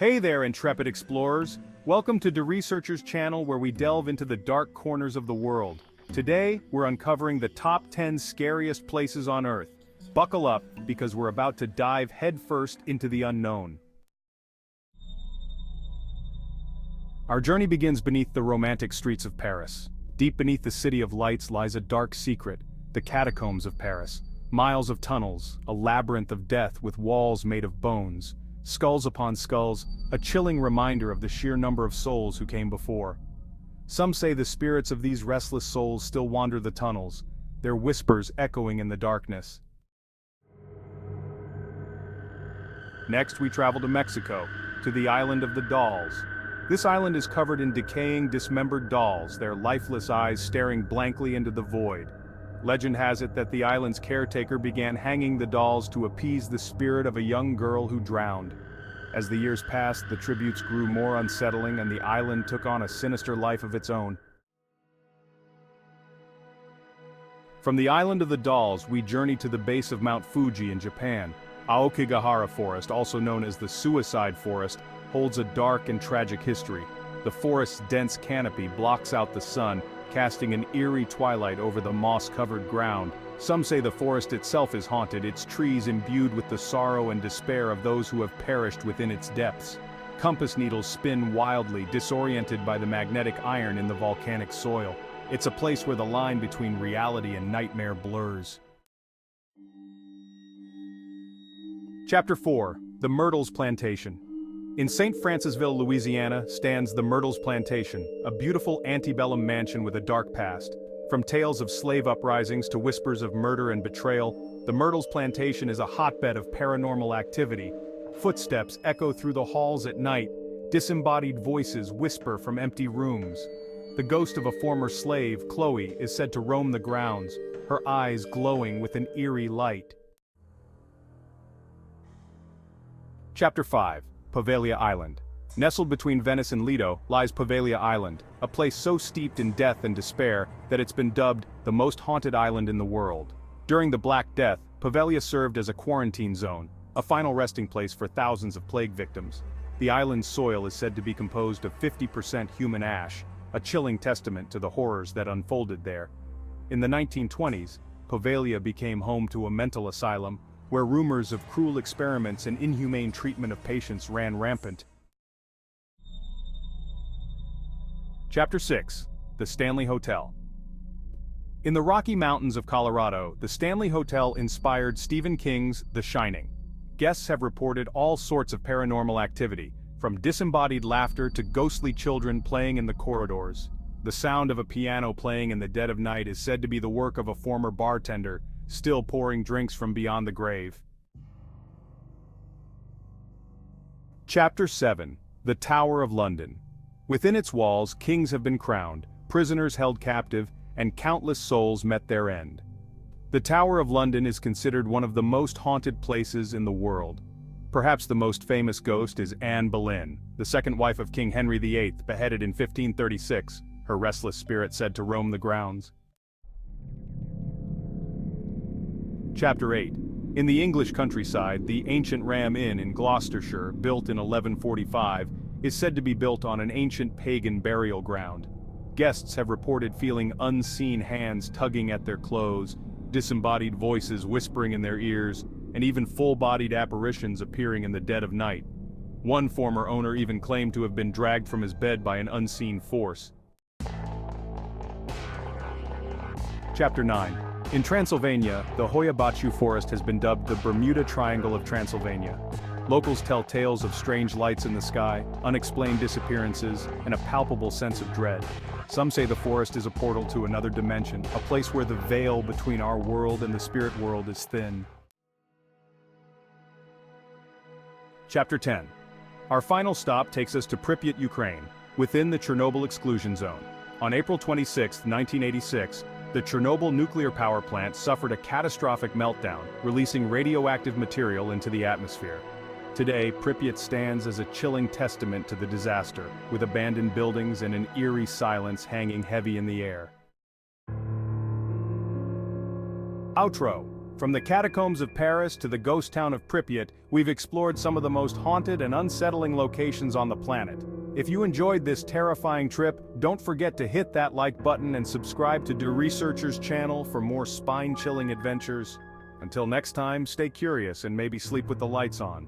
Hey there, intrepid explorers! Welcome to the Researcher's channel where we delve into the dark corners of the world. Today, we're uncovering the top 10 scariest places on Earth. Buckle up, because we're about to dive headfirst into the unknown. Our journey begins beneath the romantic streets of Paris. Deep beneath the City of Lights lies a dark secret, the catacombs of Paris. Miles of tunnels, a labyrinth of death with walls made of bones. Skulls upon skulls, a chilling reminder of the sheer number of souls who came before. Some say the spirits of these restless souls still wander the tunnels, their whispers echoing in the darkness. Next we travel to Mexico, to the island of the dolls. This island is covered in decaying, dismembered dolls, their lifeless eyes staring blankly into the void. Legend has it that the island's caretaker began hanging the dolls to appease the spirit of a young girl who drowned. As the years passed, the tributes grew more unsettling and the island took on a sinister life of its own. From the island of the dolls, we journey to the base of Mount Fuji in Japan. Aokigahara Forest, also known as the Suicide Forest, holds a dark and tragic history. The forest's dense canopy blocks out the sun, casting an eerie twilight over the moss-covered ground. Some say the forest itself is haunted, its trees imbued with the sorrow and despair of those who have perished within its depths. Compass needles spin wildly, disoriented by the magnetic iron in the volcanic soil. It's a place where the line between reality and nightmare blurs. Chapter 4. The Myrtles Plantation. In St. Francisville, Louisiana, stands the Myrtles Plantation, a beautiful antebellum mansion with a dark past. From tales of slave uprisings to whispers of murder and betrayal, the Myrtles Plantation is a hotbed of paranormal activity. Footsteps echo through the halls at night, disembodied voices whisper from empty rooms. The ghost of a former slave, Chloe, is said to roam the grounds, her eyes glowing with an eerie light. Chapter 5. Pavia Island. Nestled between Venice and Lido lies Pavia Island, a place so steeped in death and despair that it's been dubbed the most haunted island in the world. During the Black Death, Pavia served as a quarantine zone, a final resting place for thousands of plague victims. The island's soil is said to be composed of 50% human ash, a chilling testament to the horrors that unfolded there. In the 1920s, Pavia became home to a mental asylum, where rumors of cruel experiments and inhumane treatment of patients ran rampant. Chapter 6. The Stanley Hotel. In the Rocky Mountains of Colorado, the Stanley Hotel inspired Stephen King's The Shining. Guests have reported all sorts of paranormal activity, from disembodied laughter to ghostly children playing in the corridors. The sound of a piano playing in the dead of night is said to be the work of a former bartender, still pouring drinks from beyond the grave. Chapter 7. The Tower of London. Within its walls, kings have been crowned, prisoners held captive, and countless souls met their end. The Tower of London is considered one of the most haunted places in the world. Perhaps the most famous ghost is Anne Boleyn, the second wife of King Henry VIII, beheaded in 1536, her restless spirit said to roam the grounds. Chapter 8. In the English countryside, the ancient Ram Inn in Gloucestershire, built in 1145, is said to be built on an ancient pagan burial ground. Guests have reported feeling unseen hands tugging at their clothes, disembodied voices whispering in their ears, and even full-bodied apparitions appearing in the dead of night. One former owner even claimed to have been dragged from his bed by an unseen force. Chapter 9. In Transylvania, the Hoia Forest has been dubbed the Bermuda Triangle of Transylvania. Locals tell tales of strange lights in the sky, unexplained disappearances, and a palpable sense of dread. Some say the forest is a portal to another dimension, a place where the veil between our world and the spirit world is thin. Chapter 10. Our final stop takes us to Pripyat, Ukraine, within the Chernobyl exclusion zone. On April 26, 1986, the Chernobyl nuclear power plant suffered a catastrophic meltdown, releasing radioactive material into the atmosphere. Today, Pripyat stands as a chilling testament to the disaster, with abandoned buildings and an eerie silence hanging heavy in the air. Outro. From the catacombs of Paris to the ghost town of Pripyat, we've explored some of the most haunted and unsettling locations on the planet. If you enjoyed this terrifying trip, don't forget to hit that like button and subscribe to Do Researchers channel for more spine-chilling adventures. Until next time, stay curious and maybe sleep with the lights on.